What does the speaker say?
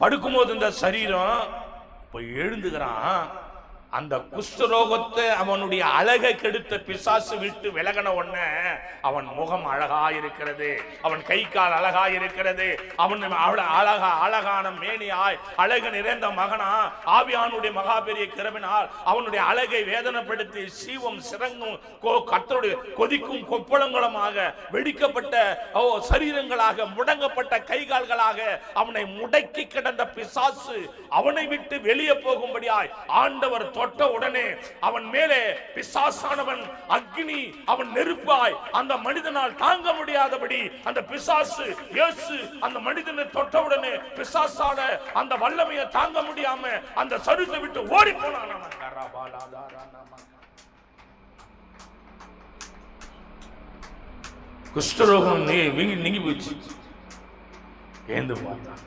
படுக்கும்போது இந்த சரீரம் இப்ப எழுந்துகிறான். அந்த குஷ்டரோகத்தை அவனுடைய அழகை கெடுத்த பிசாசு விட்டு விலகன உடனே அவன் முகம் அழகா இருக்கிறது, அவன் கை கால் அழகா இருக்கிறது, அவன் அழகான மேனியாய் அழகு நிறைந்த மகனா ஆவியானுடைய மகா பெரிய கிருபையினால் அவனுடைய அழகை வேதனைப்படுத்தி சீவம் சிறங்கும் கர்த்தருடைய கொதிக்கும் கொப்பளங்களுமாக வெடிக்கப்பட்ட சரீரங்களாக முடங்கப்பட்ட கை கால்களாக அவனை முடக்கி கிடந்த பிசாசு அவனை விட்டு வெளியே போகும்படியாய் ஆண்டவர் தொட்ட உடனே அவன் மேலே பிசாசானவன் அக்னி, அவன் நெருப்பாய் அந்த மனிதனால் தாங்க முடியாதபடி அந்த பிசாசு இயேசு அந்த மனிதனை தொட்ட உடனே பிசாசான அந்த வல்லமையை தாங்க முடியாம அந்த சரீரத்தை விட்டு ஓடி போனான். குஷ்டரோகம் நீங்கி போச்சு. ஏந்து பார்த்தான்.